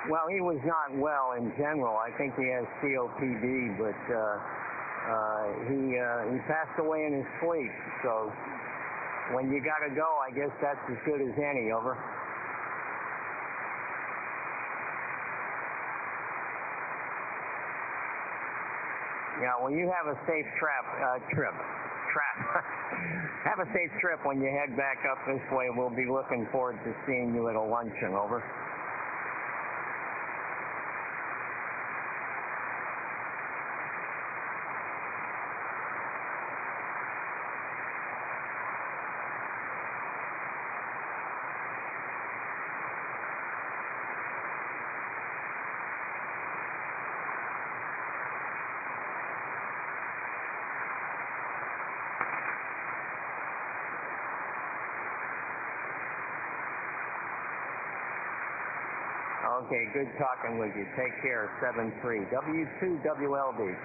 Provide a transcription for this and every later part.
Well, he was not well in general. I think he has COPD, but he passed away in his sleep. So when you got to go, I guess that's as good as any. Over. Yeah, well, you have a safe trip. Have a safe trip when you head back up this way. We'll be looking forward to seeing you at a luncheon. Over. Okay, good talking with you. Take care, 7-3. W2WLD.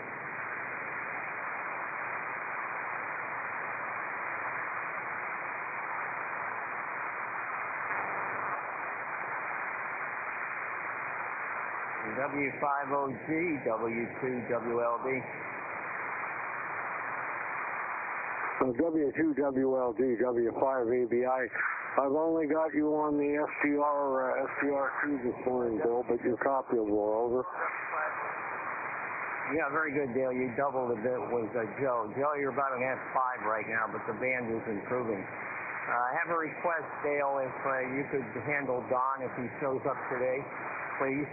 W50G, W2WLD. W2WLD, W5ABI. I've only got you on the SDR2 this morning, Bill, but your copy will go over. Yeah, very good, Dale. You doubled a bit with Joe. Joe, you're about an S5 right now, but the band is improving. I have a request, Dale, if you could handle Don if he shows up today, please.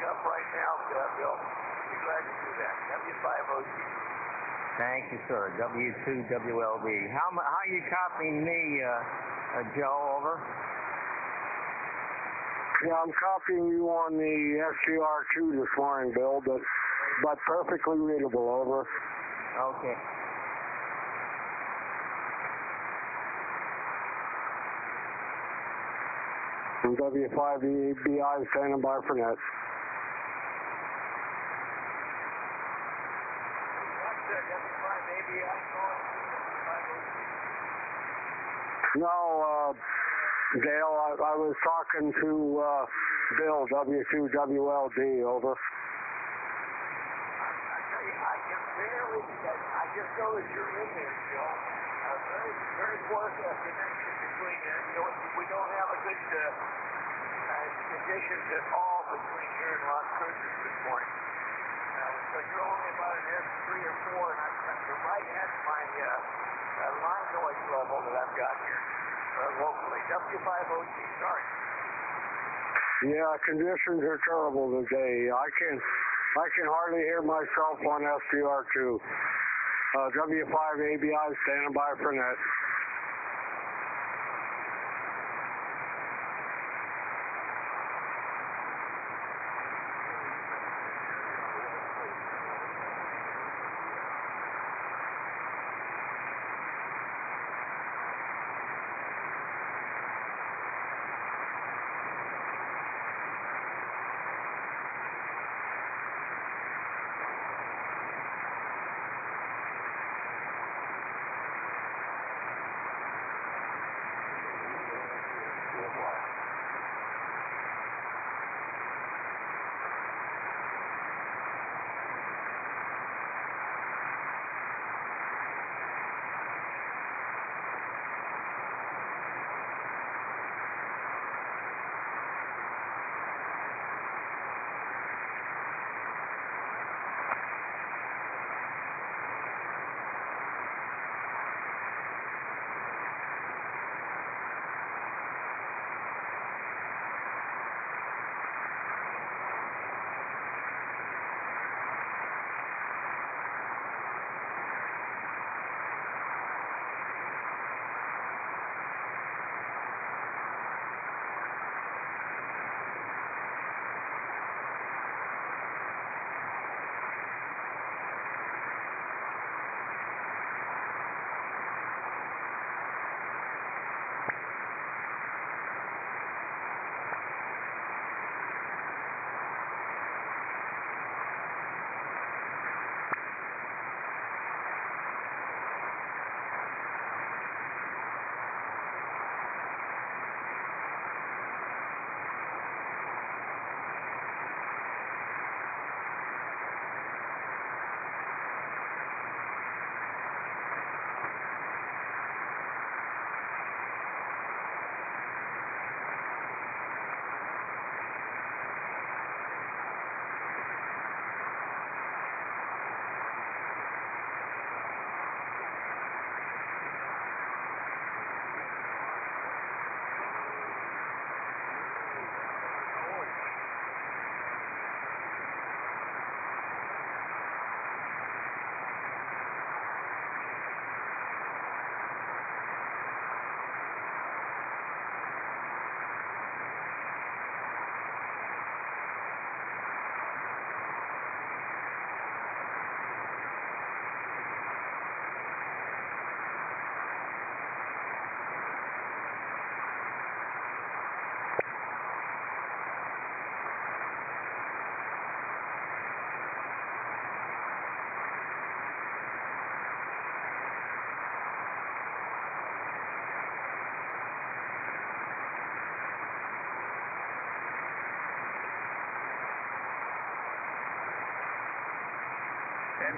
Up right now, Bill. Be glad to do that. W5OG. Thank you, sir. W2WLD. How are you copying me, Joe? Over. Yeah, I'm copying you on the SDR2 this morning, Bill, but perfectly readable. Over. Okay. W5ABI standing by for net. No, Dale, I was talking to Bill, W2WLD, over. I tell you, I can barely get, I just know that you're in there, Bill. Very, very poor connection between, we don't have a good conditions at all between here and Las Cruces this morning. So you're only about an S3 or 4, and you're right at my line noise level that I've got here locally. W5OG, sorry. Yeah, conditions are terrible today. I can hardly hear myself on SDR2. W5ABI standing by for net.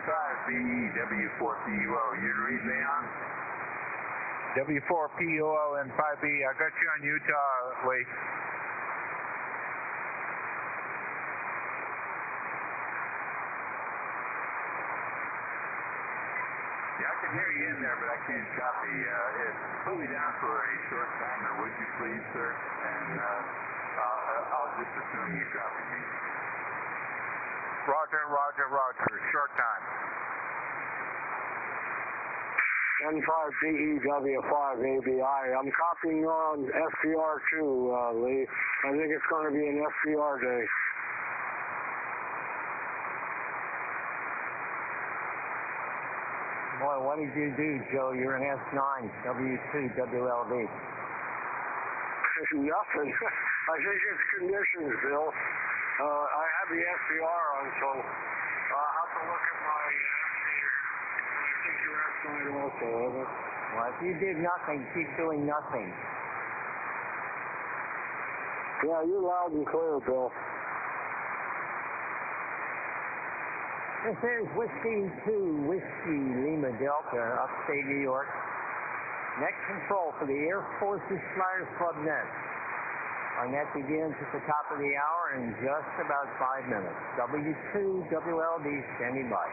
5BW4PUO, you to read me on? W4PUO and 5B, I got you on Utah, Lee. Yeah, I can hear you in there, but I can't copy. Put me down for a short timer, would you please, sir? And I'll just assume you copy me. Roger, roger, roger. Short time. N5DEW5ABI. I'm copying you on FDR2, Lee. I think it's going to be an FDR day. Boy, what did you do, Joe? You're an S9, W2WLD. Nothing. I think it's conditions, Bill. I have the FDR on, so I'll have to look at my FDR. I think your S9 also, isn't it? Well, if you did nothing, keep doing nothing. Yeah, you're loud and clear, Bill. This is Whiskey 2, Whiskey Lima Delta, upstate New York. Net control for the Air Force's Flyers Club Net. Our net begins at the top of the hour in just about 5 minutes. W2WLD standing by.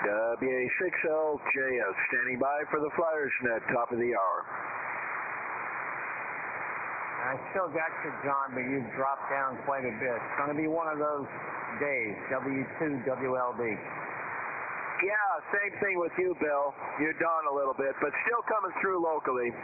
WA6LJS, standing by for the Flyers Net, top of the hour. I still got you, John, but you've dropped down quite a bit. It's going to be one of those days, W2WLD. Yeah, same thing with you, Bill. You're down a little bit, but still coming through locally.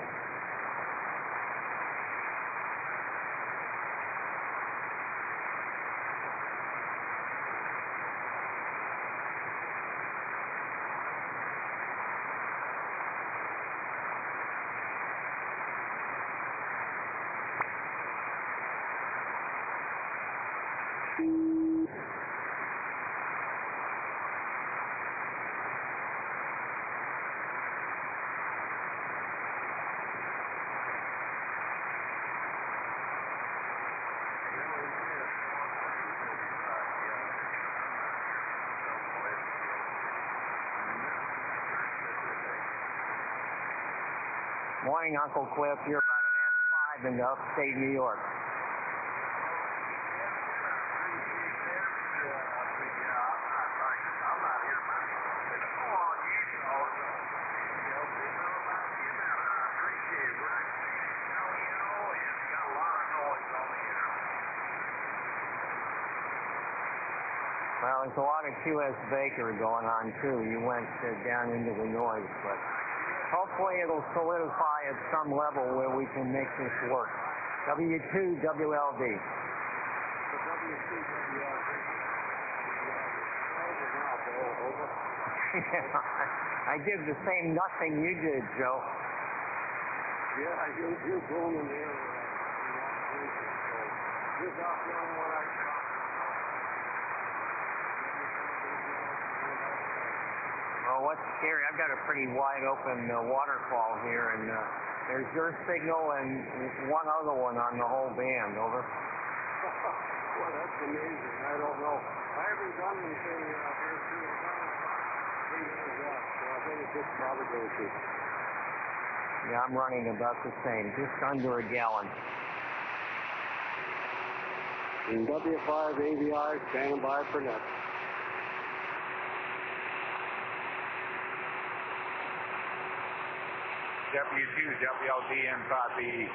Morning, Uncle Cliff. You're about an S5 in upstate New York. Well, there's a lot of QS Baker going on, too. You went down into the noise, but hopefully it'll solidify at some level where we can make this work. W2WLD. I did the same nothing you did, Joe. Yeah, you're blown in the air. You're not the only one I saw. Well, what's scary, I've got a pretty wide open waterfall here, and there's your signal and one other one on the whole band, over. that's amazing. I don't know. I haven't done anything here too. I've done about 8 hours left, so I think it's just probably going to. Yeah, I'm running about the same, just under a gallon. And W5 AVI standing by for net. W2WLD and copy.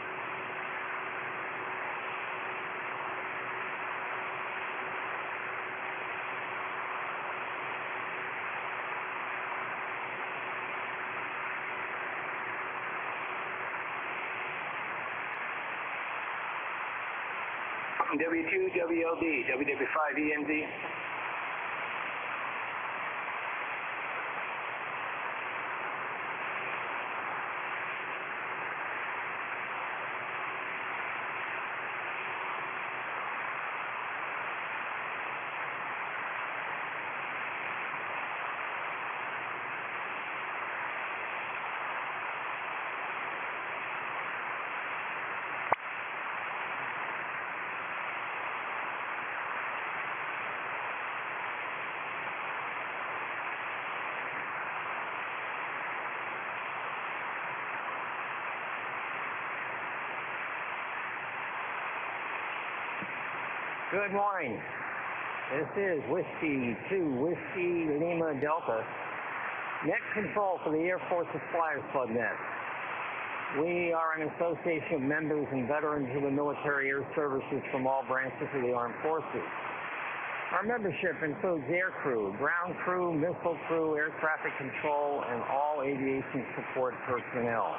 W2WLD, WW5ENZ. Good morning. This is Whiskey 2 Whiskey Lima Delta, net control for the Air Force's Flyers Club Net. We are an association of members and veterans of the military air services from all branches of the armed forces. Our membership includes air crew, ground crew, missile crew, air traffic control, and all aviation support personnel.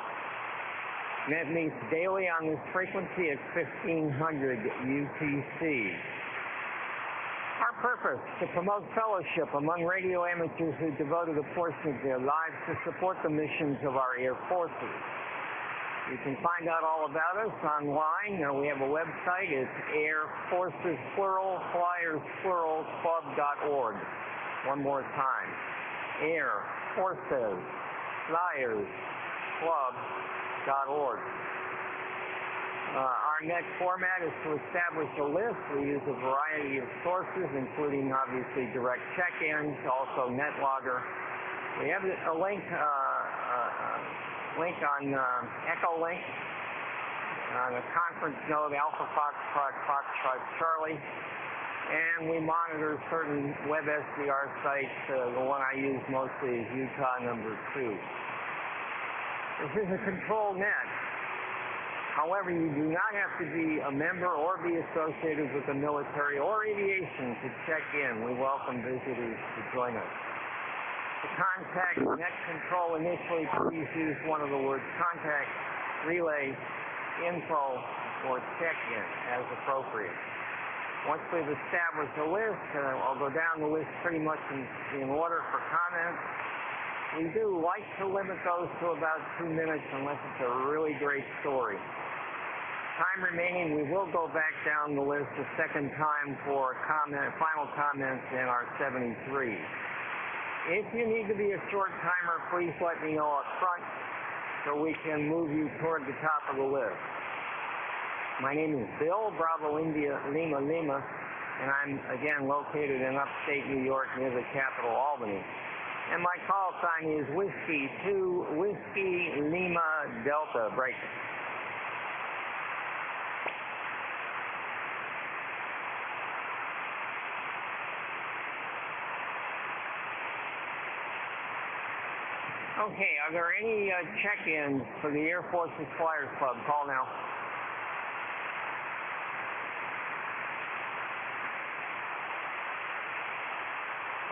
Net meets daily on this frequency at 1500 UTC. Our purpose, to promote fellowship among radio amateurs who devoted a portion of their lives to support the missions of our air forces. You can find out all about us online. We have a website. It's Air Forces Plural, Flyers Plural, Club.org. One more time. Air Forces Flyers Club.org. Our net format is to establish a list. We use a variety of sources, including obviously direct check-ins, also NetLogger. We have a link on Echolink, on a conference node, Alpha Foxtrot Charlie, and we monitor certain web SDR sites. The one I use mostly is Utah number 2. This is a control net. However, you do not have to be a member or be associated with the military or aviation to check in. We welcome visitors to join us. To contact net control initially, please use one of the words contact, relay, info, or check-in as appropriate. Once we've established a list, I'll go down the list pretty much in order for comments. We do like to limit those to about 2 minutes unless it's a really great story. Time remaining, we will go back down the list a second time for final comments in our 73. If you need to be a short timer, please let me know up front so we can move you toward the top of the list. My name is Bill, Bravo India Lima Lima, and I'm again located in upstate New York near the capital, Albany. And my call sign is Whiskey 2 Whiskey Lima Delta. Break. Okay, are there any check-ins for the Air Force's Flyers Club? Call now.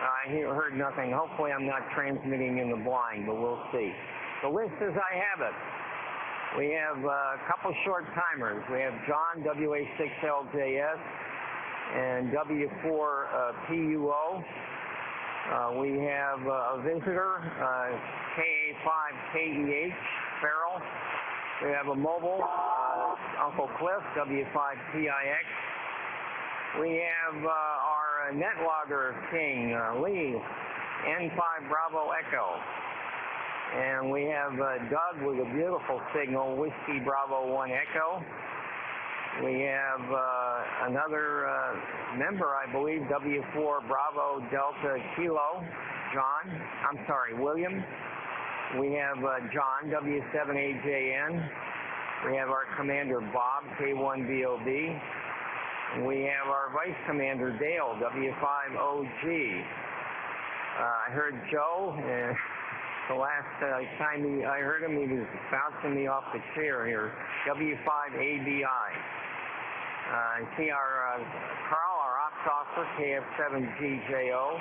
I heard nothing. Hopefully I'm not transmitting in the blind, but we'll see. The list as I have it. We have a couple short timers. We have John, WA6LJS, and W4PUO. We have a visitor, KA5KEH, Farrell. We have a mobile, Uncle Cliff, W5PIX. We have our NetLogger King, Lee, N5 Bravo Echo. And we have Doug with a beautiful signal, Whiskey Bravo 1 Echo. We have another member, I believe, W4 Bravo Delta Kilo, William. We have John, W7AJN. We have our Commander Bob, K1BOB. We have our Vice Commander Dale, W5OG. I heard Joe, the last time I heard him, he was bouncing me off the chair here, W5ABI. I see our Carl, our ops officer, KF7GJO.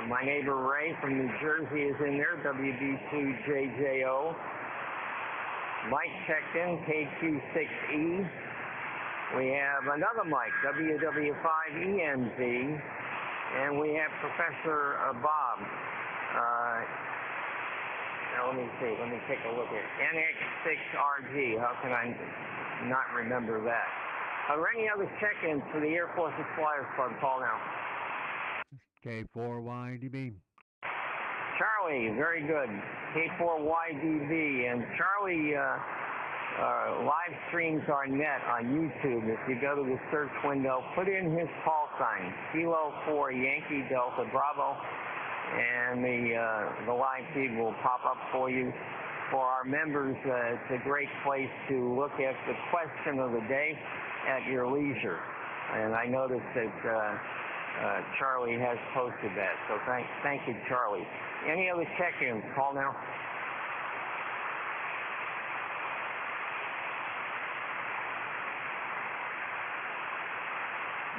My neighbor Ray from New Jersey is in there, WB2JJO. Mike checked in, KQ6E. We have another Mike, WW5ENZ. And we have Professor Bob. Now let me see, let me take a look at NX6RG. How can I not remember that? Are there any other check-ins for the Air Force's Flyers Club? Call now. K4YDB. Charlie, very good. K4YDB. And Charlie live streams our net on YouTube. If you go to the search window, put in his call sign, Kilo 4 Yankee Delta Bravo, and the live feed will pop up for you. For our members, it's a great place to look at the question of the day at your leisure. And I noticed that Charlie has posted that, so thank you, Charlie. Any other check-ins? Call now.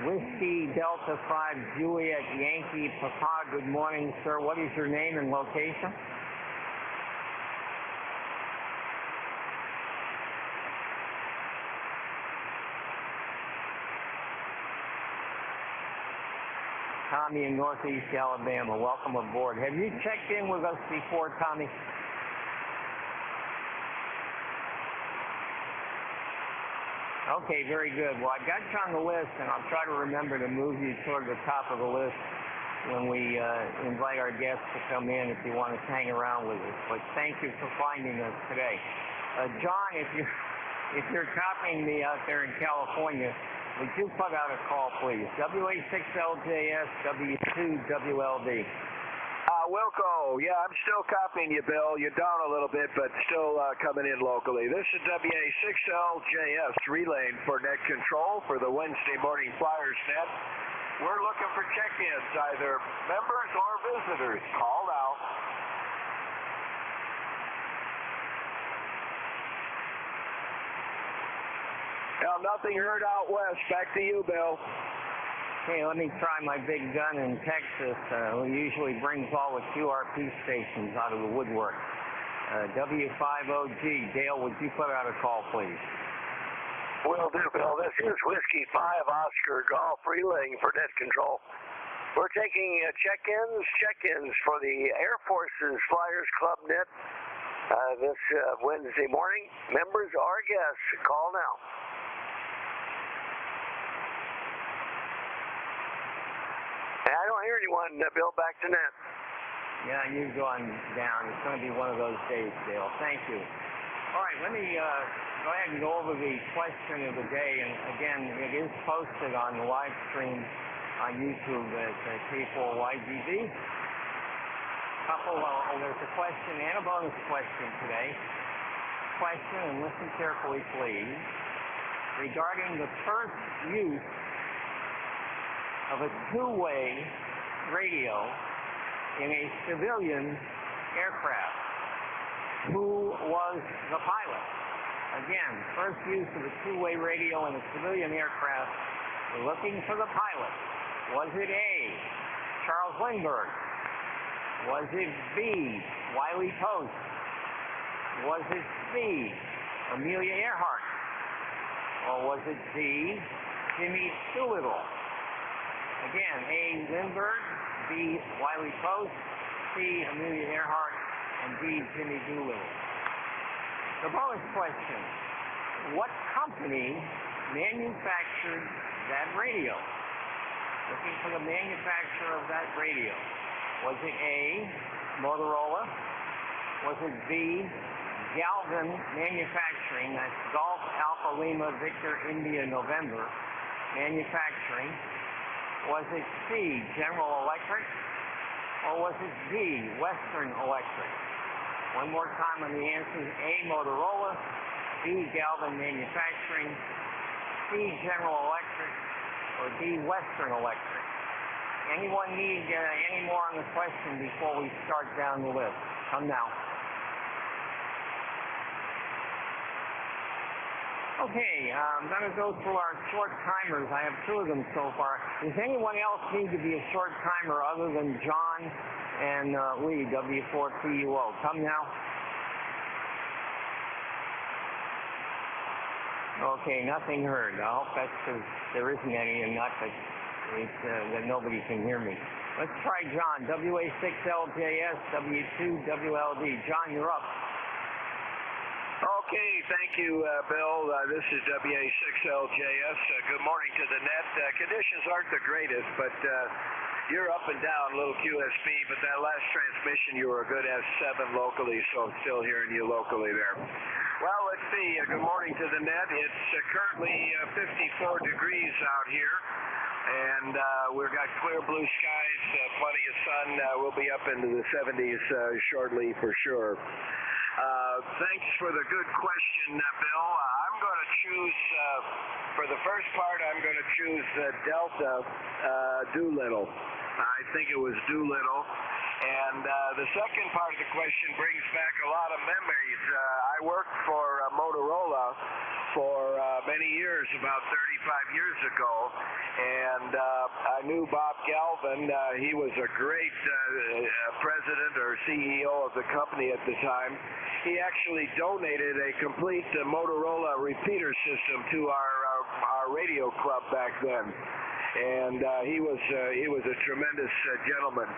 Whiskey Delta 5 Juliet Yankee Papa, good morning, sir. What is your name and location? Tommy in Northeast Alabama, welcome aboard. Have you checked in with us before, Tommy? Okay, very good. Well, I got you on the list, and I'll try to remember to move you toward the top of the list when we invite our guests to come in if you want to hang around with us. But thank you for finding us today. John, if you're copying me out there in California, would you put out a call, please? WA6LJS, W2WLD. Wilco, yeah, I'm still copying you, Bill. You're down a little bit, but still coming in locally. This is WA6LJS relaying for net control for the Wednesday morning Flyers net. We're looking for check-ins, either members or visitors. Call now. Now, nothing heard out west. Back to you, Bill. Okay, let me try my big gun in Texas, who usually brings all the QRP stations out of the woodwork. W5OG. Dale, would you put out a call, please? Will do, Bill. This is Whiskey 5 Oscar Golf relaying for net control. We're taking check-ins for the Air Force's Flyers Club net this Wednesday morning. Members or guests, call now. I don't hear anyone, Bill, back to net. Yeah, you've gone down. It's going to be one of those days, Dale. Thank you. All right, let me go ahead and go over the question of the day. And again, it is posted on the live stream on YouTube at K4YDB. There's a question and a bonus question today. Question, and listen carefully, please, regarding the first use of a two-way radio in a civilian aircraft. Who was the pilot? Again, first use of a two-way radio in a civilian aircraft. We're looking for the pilot. Was it A, Charles Lindbergh? Was it B, Wiley Post? Was it C, Amelia Earhart? Or was it D, Jimmy Doolittle? Again, A, Lindbergh, B, Wiley Post, C, Amelia Earhart, and D, Jimmy Doolittle. The bonus question, what company manufactured that radio? Looking for the manufacturer of that radio. Was it A, Motorola? Was it B, Galvin Manufacturing, that's Golf Alpha Lima Victor India November Manufacturing? Was it C, General Electric, or was it D, Western Electric? One more time on the answers: A, Motorola, B, Galvin Manufacturing, C, General Electric, or D, Western Electric. Anyone need any more on the question before we start down the list? Come now. Okay, I'm going to go through our short timers. I have 2 of them so far. Does anyone else need to be a short timer other than John and Lee, W2WLD? Come now. Okay, nothing heard. I hope that's because there isn't any and not that, that nobody can hear me. Let's try John, WA6LJS, W2WLD. John, you're up. Okay, thank you, Bill. This is WA6LJS. Good morning to the net. Conditions aren't the greatest, but you're up and down, a little QSB, but that last transmission you were a good S7 locally, so I'm still hearing you locally there. Well, let's see. Good morning to the net. It's currently 54 degrees out here, and we've got clear blue skies, plenty of sun. We'll be up into the 70s shortly for sure. Thanks for the good question, Bill. I'm going to choose, for the first part, I'm going to choose Delta Doolittle. I think it was Doolittle. And the second part of the question brings back a lot of memories. I worked for Motorola for many years, about 35 years ago, and I knew Bob Galvin. He was a great president or CEO of the company at the time. He actually donated a complete Motorola repeater system to our radio club back then, and he was a tremendous gentleman.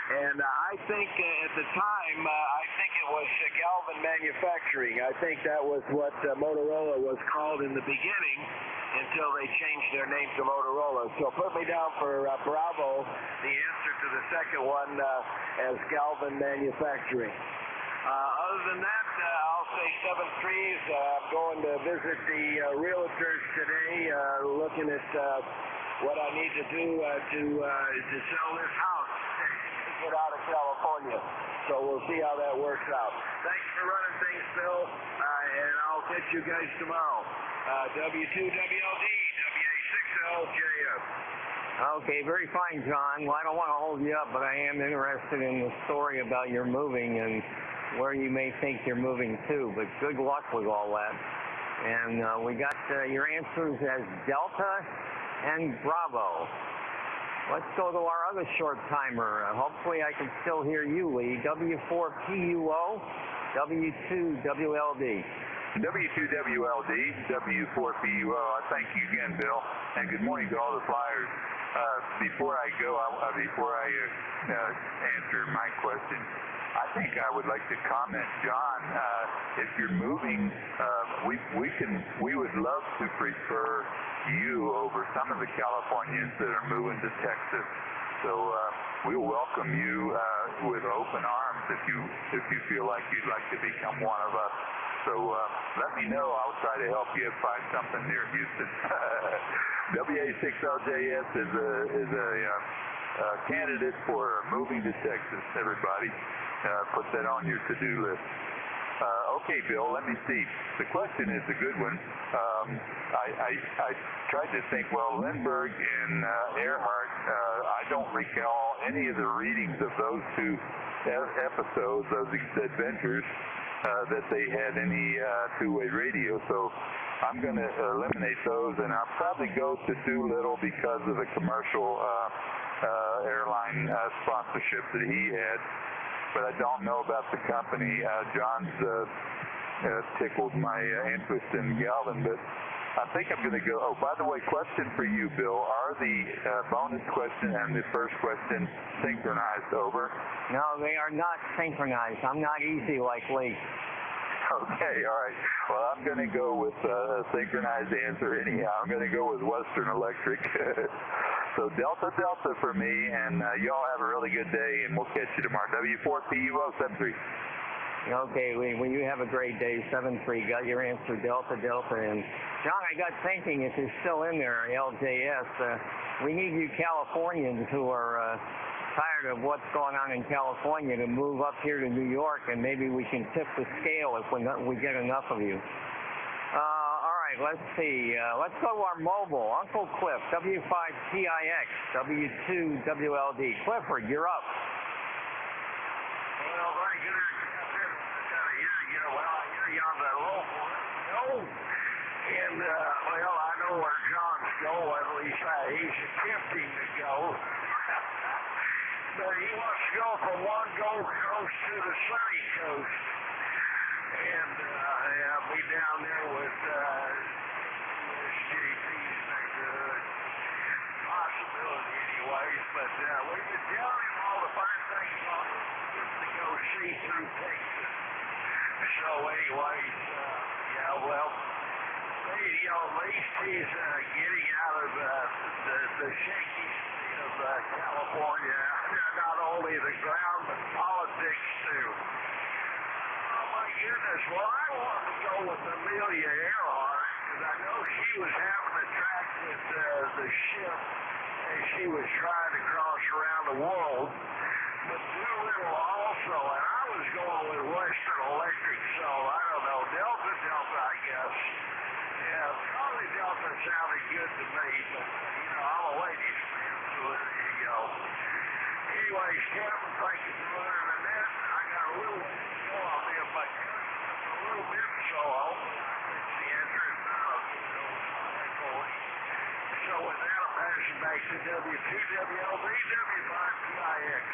And I think at the time, I think it was Galvin Manufacturing. I think that was what Motorola was called in the beginning until they changed their name to Motorola. So put me down for Bravo, the answer to the second one, as Galvin Manufacturing. Other than that, I'll say 7 threes. I'm going to visit the realtors today, looking at what I need to do to sell this house. Get out of California. So we'll see how that works out. Thanks for running things, Bill, and I'll catch you guys tomorrow. W2WLD, WA6LJS. Okay, very fine, John. Well, I don't want to hold you up, but I am interested in the story about your moving and where you may think you're moving to, but good luck with all that. And we got your answers as Delta and Bravo. Let's go to our other short timer. Hopefully I can still hear you, Lee. W4PUO, W2WLD. W2WLD, W4PUO. I thank you again, Bill, and good morning to all the flyers. Before I answer my question, I think I would like to comment, John, if you're moving, we would love to prefer you over some of the Californians that are moving to Texas. So we'll welcome you with open arms if you feel like you'd like to become one of us. So let me know. I'll try to help you find something near Houston. WA6LJS is a candidate for moving to Texas, everybody. Put that on your to-do list. Okay, Bill, let me see. The question is a good one. I tried to think, well, Lindbergh and Earhart, I don't recall any of the readings of those 2 episodes, those adventures, that they had any two-way radio. So I'm going to eliminate those, and I'll probably go to Doolittle because of the commercial airline sponsorship that he had. But I don't know about the company. John's tickled my interest in Galvin, but I think I'm going to go. Oh, by the way, question for you, Bill. Are the bonus question and the first question synchronized? Over? No, they are not synchronized. I'm not easy like Lee. Okay, all right. Well, I'm going to go with a synchronized answer anyhow. I'm going to go with Western Electric. So Delta for me, and y'all have a really good day, and we'll catch you tomorrow. W4PUO 73. Okay, well, you have a great day. 7-3, got your answer, Delta. And John, I got thinking, if you're still in there, LJS, we need you Californians who are tired of what's going on in California to move up here to New York, and maybe we can tip the scale if we get enough of you. All right, let's see. Let's go to our mobile. Uncle Cliff, W5TIX, W2WLD. Clifford, you're up. Well, very good. I hear you on the local radio. And, well, I know where John's going. At least he's attempting to go. But he wants to go from one Gold Coast to the sunny coast. And I'll be down there with JP's neighborhood. Possibility anyways. But we've been telling him all the fine things about getting to go see through Texas. So anyways, well, at least he's getting out of the shaky state of California. Not only the ground, but politics too. Oh my goodness, well I want to go with Amelia Earhart, because I know she was having a track with the ship as she was trying to cross around the world. But Doolittle also, and I was going with Western Electric, so I don't know, Delta, I guess. Yeah, probably Delta sounded good to me, but, I'm a ladies man, so there you go. Anyways, Kevin, thank you for running the net. I got a little way to go. I'll be if I cut a little bit, so hopefully I fix the answer. If not, I'll get it over to my echoing. So with that, I'll pass it back to W2WLD, W5TIX.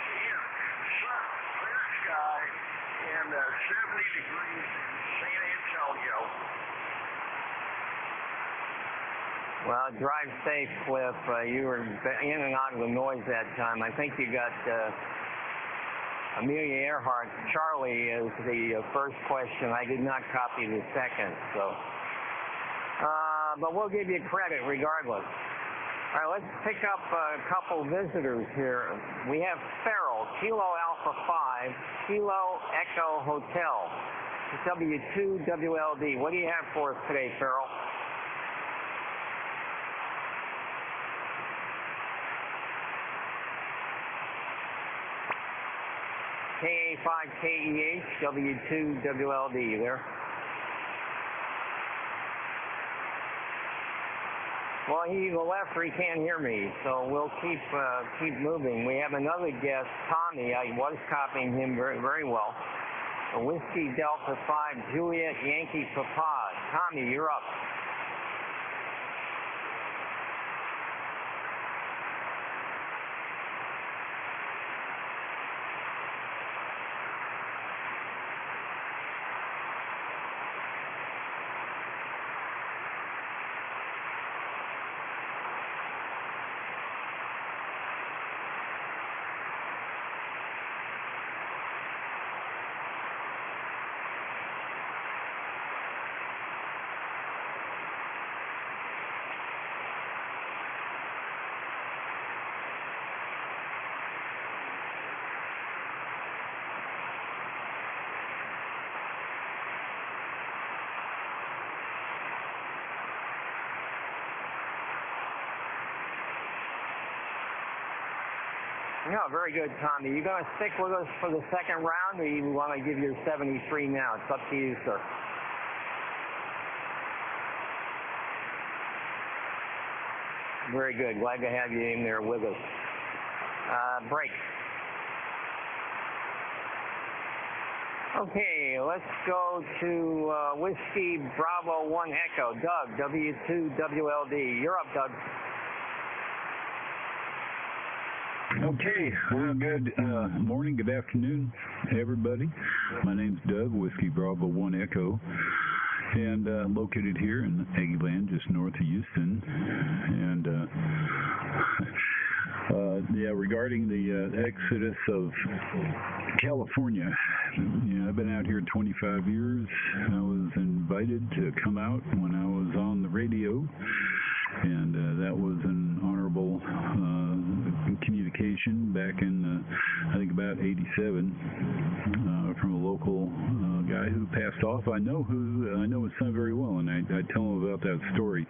Sun, clear sky, and 70 degrees in San Antonio. Well, drive safe, Cliff. You were in and out of the noise that time. I think you got Amelia Earhart. Charlie is the first question. I did not copy the second, so. But we'll give you credit regardless. All right, let's pick up a couple visitors here. We have Farrell, Kilo Alpha 5, Kilo Echo Hotel, W2WLD. What do you have for us today, Farrell? KA5KEH, W2WLD, you there? Well, he left or he can't hear me, so we'll keep moving. We have another guest, Tommy. I was copying him very, very well. Whiskey Delta 5, Juliet Yankee Papa. Tommy, you're up. Yeah, very good, Tommy. You going to stick with us for the second round, or you want to give your 73 now? It's up to you, sir. Very good. Glad to have you in there with us. Break. Okay, let's go to Whiskey Bravo 1 Echo. Doug, W2WLD. You're up, Doug. Okay, well, good morning, good afternoon, everybody. My name's Doug, Whiskey Bravo 1 Echo, and located here in Aggieland, just north of Houston. And yeah, regarding the exodus of California, I've been out here 25 years. I was invited to come out when I was on the radio, and that was an honorable communication back in, I think, about 87 from a local guy who passed off. I know his son very well, and I tell him about that story.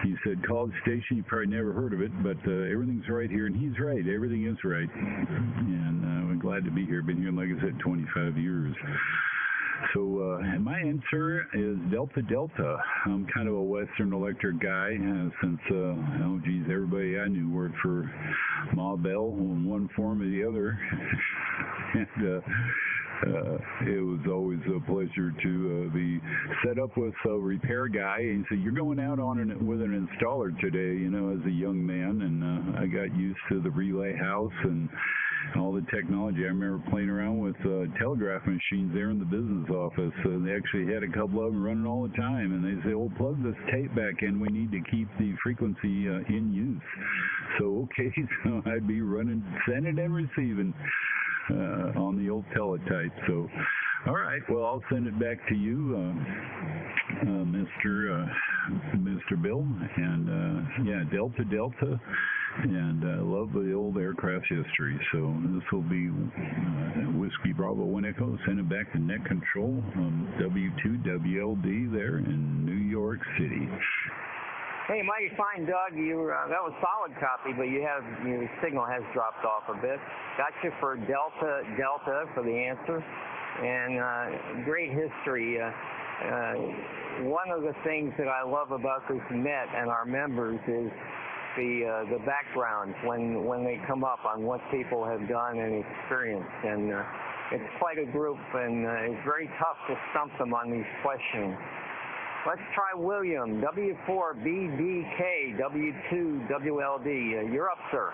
He said, College Station, you probably never heard of it, but everything's right here, and he's right. Everything is right. And I'm glad to be here. Been here, like I said, 25 years. So my answer is Delta Delta. I'm kind of a Western Electric guy since, everybody I knew worked for Ma Bell in one form or the other. And it was always a pleasure to be set up with a repair guy. And he said, you're going out with an installer today, as a young man. And I got used to the relay house and all the technology. I remember playing around with telegraph machines there in the business office. They actually had a couple of them running all the time. And they say, well, plug this tape back in. We need to keep the frequency in use. So, okay, so I'd be running, sending and receiving on the old teletype. So, all right, well, I'll send it back to you, Mr. Bill. And, Delta Delta. And I love the old aircraft history. So this will be Whiskey Bravo 1 Echo. Send it back to Net Control W2WLD there in New York City. Hey, mighty fine, Doug. That was a solid copy, but your signal has dropped off a bit. Got you for Delta for the answer, and great history. One of the things that I love about this net and our members is the background when they come up on what people have done and experienced, and it's quite a group, and it's very tough to stump them on these questions. Let's try William, W4BDK, W2WLD. You're up, sir.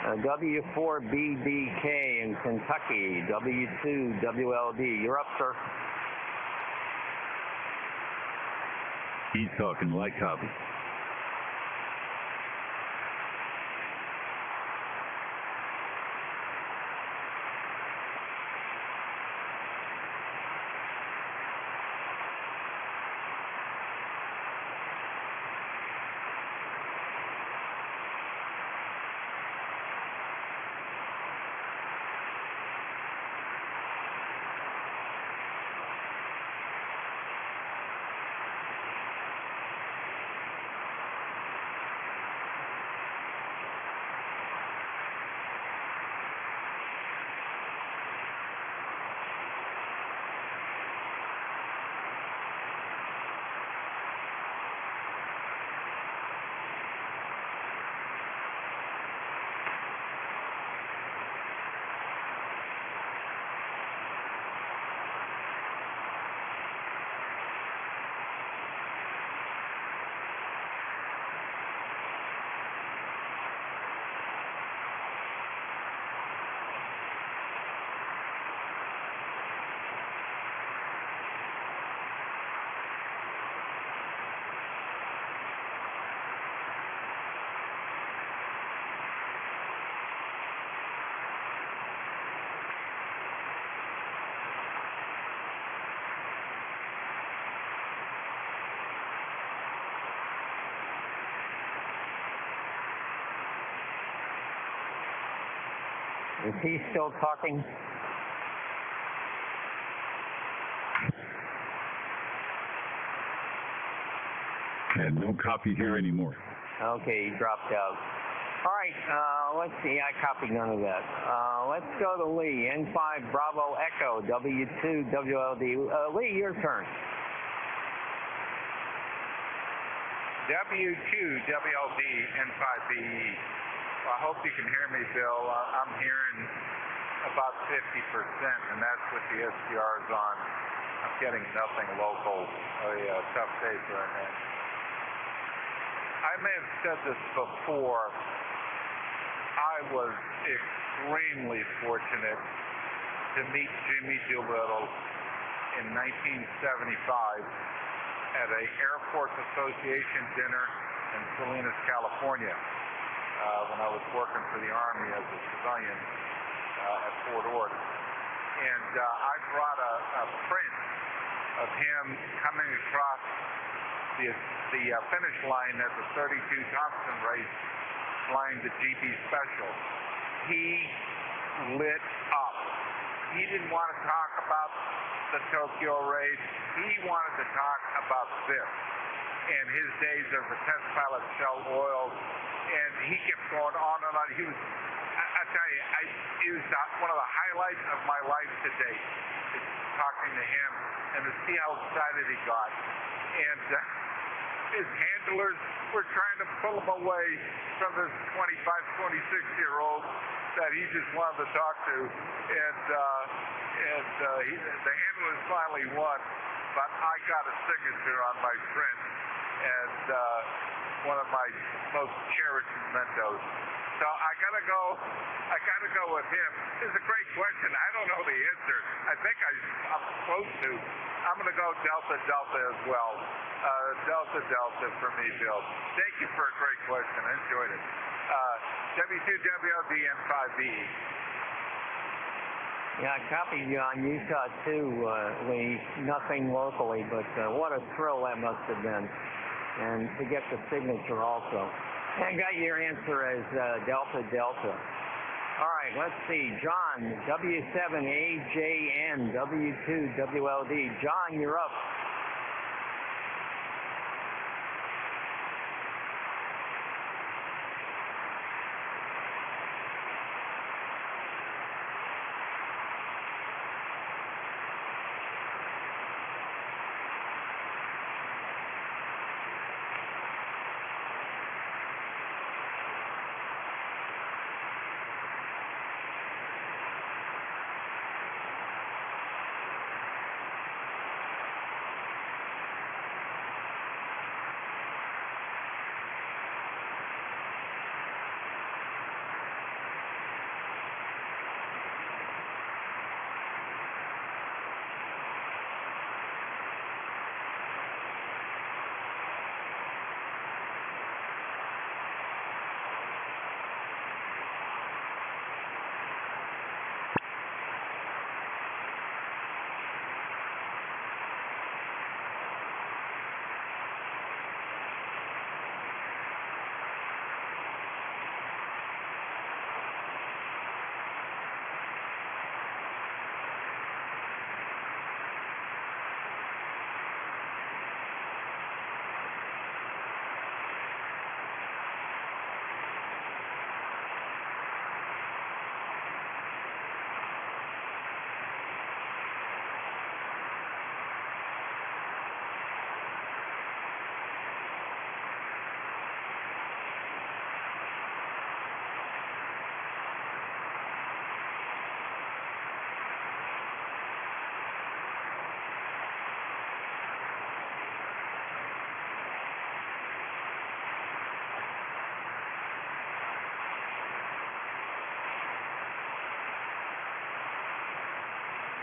W4BDK in Kentucky, W2WLD. You're up, sir. He's talking light copy. Is he still talking? And no copy here anymore. Okay, he dropped out. All right, let's see. I copied none of that. Let's go to Lee, N5 Bravo Echo, W2WLD. Lee, your turn. W2WLD N5BE. Well, I hope you can hear me, Bill. I'm hearing about 50%, and that's with the SDRs on. I'm getting nothing local. A tough day for a net. I may have said this before. I was extremely fortunate to meet Jimmy Doolittle in 1975 at an Air Force Association dinner in Salinas, California. When I was working for the Army as a civilian at Fort Ord. And I brought a print of him coming across the finish line at the 32 Thompson race, flying the GB Special. He lit up. He didn't want to talk about the Tokyo race. He wanted to talk about this and his days as a test pilot, Shell Oil, and he kept going on and on. He was, I tell you, it was one of the highlights of my life to date, is talking to him and to see how excited he got. And his handlers were trying to pull him away from this 25, 26-year-old that he just wanted to talk to. And the handlers finally won, but I got a signature on my print, and one of my most cherished mementos. So I gotta go with him. It's a great question. I don't know the answer. I think I'm close to. I'm gonna go Delta Delta as well. Delta Delta for me, Bill. Thank you for a great question. I enjoyed it. W2WLD and 5BE. Yeah, I copied you on Utah too, Lee. Nothing locally, but what a thrill that must have been. And to get the signature also. And got your answer as Delta Delta. All right, let's see. John, W7AJN, W2WLD. John, you're up.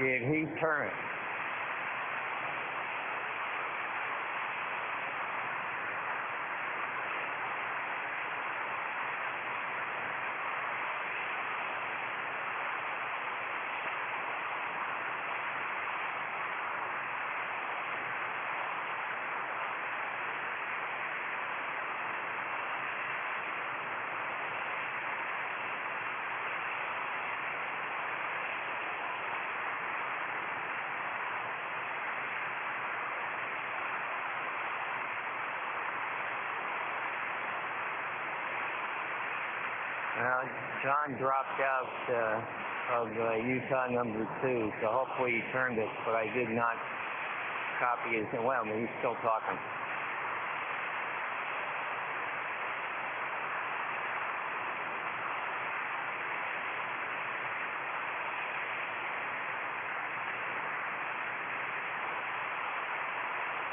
Did he turn it? John dropped out of Utah number 2, so hopefully he turned it, but I did not copy his. Well, he's still talking.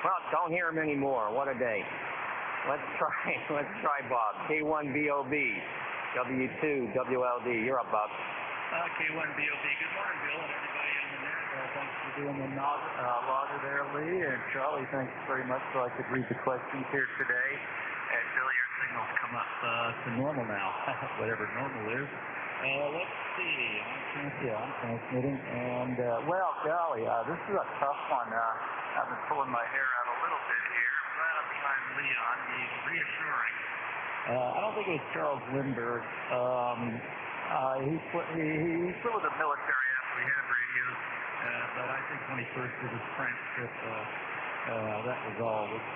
Well, don't hear him anymore. What a day. Let's try Bob. K1BOB. W2WLD. You're up, Bob. K1BOB. Good morning, Bill, and everybody on the net. Thanks for doing the logger there, Lee. And Charlie, thanks very much. So I could read the questions here today. And Bill, your signal's come up to normal now, whatever normal is. Let's see. I'm transmitting. And, well, golly, this is a tough one. I've been pulling my hair out a little bit here, but I'm on. He's reassuring. I don't think it was Charles Lindbergh. He's still with the military after we had radios, but I think when he first did his apprenticeship, that was all. It was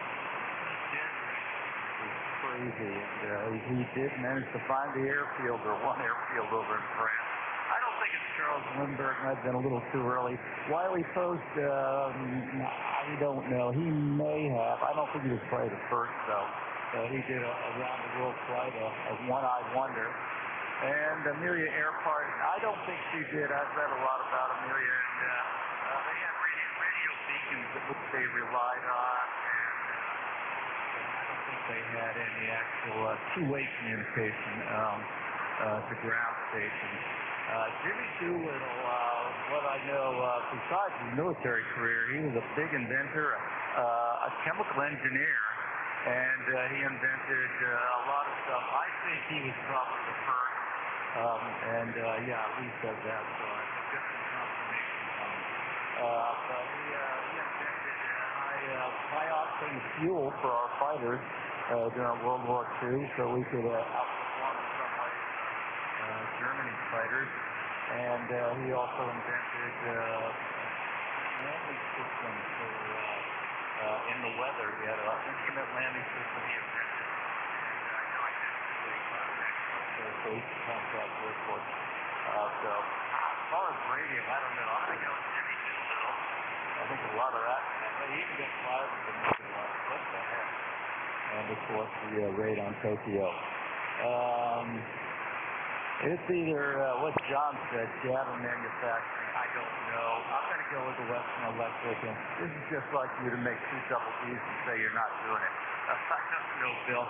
crazy. And he did manage to find the airfield, or one airfield over in France. I don't think it's Charles Lindbergh. Might have been a little too early. Wiley Post, I don't know. He may have. I don't think he was probably the first, though. He did a round-the-world flight of One-Eyed Wonder. And Amelia Earhart, I don't think she did. I've read a lot about Amelia, and they had radio beacons which they relied on, and I don't think they had any actual two-way communication to ground stations. Jimmy Doolittle, what I know, besides his military career, he was a big inventor, a chemical engineer, and he invented a lot of stuff. I think he was probably the first. Yeah, Lee said that, so I think that's some confirmation from him. But he invented high-octane fuel for our fighters during World War II, so we could outperform in some ways Germany's fighters. And he also invented landing systems for in the weather. He had an instrument landing system he invented. So he could contact airports. So as far as radio, I don't know. I'm going to go with Jimmy Doolittle. I think a lot of that. He even got fired with the nuclear one. What the heck? And of course the raid on Tokyo. It's either what John said, Gavin Manufacturing. I don't know. I'm going to go with the Western Electric. And this is just like you to make two double D's and say you're not doing it. I don't know, Bill.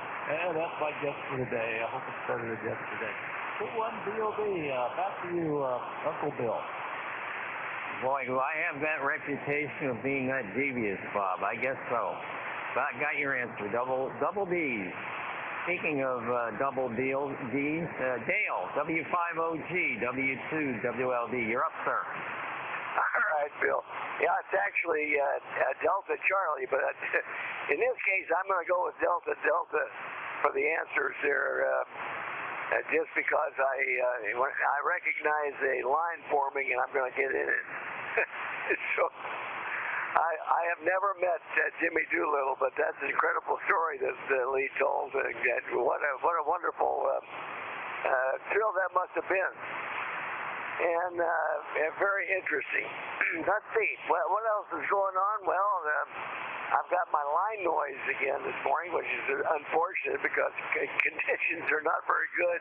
That's my guess for today. I hope it's better than yesterday. 2-1 BOB. Back to you, Uncle Bill. Boy, do I have that reputation of being that devious, Bob. I guess so. But I got your answer. Double D's. Speaking of double D's, Dale, W5OG, W2WLD. You're up, sir. All right, Bill. Yeah, it's actually Delta Charlie, but in this case, I'm going to go with Delta for the answers there, just because I recognize a line forming and I'm going to get in it. So I have never met Jimmy Doolittle, but that's an incredible story that Lee told. What a wonderful thrill that must have been. And very interesting. Let's see. What else is going on? Well, I've got my line noise again this morning, which is unfortunate because conditions are not very good.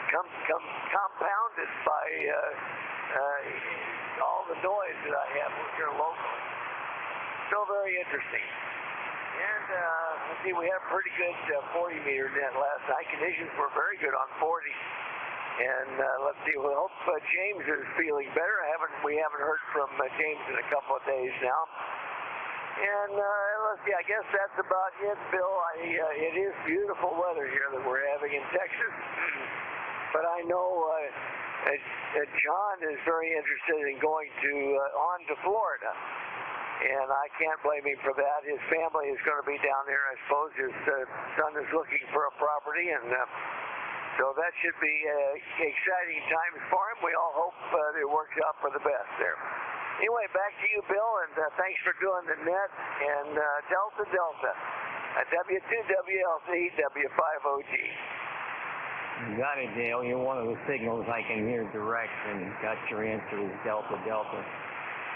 Compounded by all the noise that I have here locally. Still very interesting. And let's see, we had a pretty good 40-meter net last night. Conditions were very good on 40. And let's see, we hope James is feeling better. We haven't heard from James in a couple of days now. And let's see, I guess that's about it, Bill. It is beautiful weather here that we're having in Texas. But I know John is very interested in going on to Florida. And I can't blame him for that. His family is going to be down there. I suppose his son is looking for a property, and so that should be exciting times for him. We all hope it works out for the best there. Anyway, back to you, Bill, and thanks for doing the net. And Delta, W2WLD, W5OG. You got it, Dale. You're one of the signals I can hear direct, and got your answer is Delta.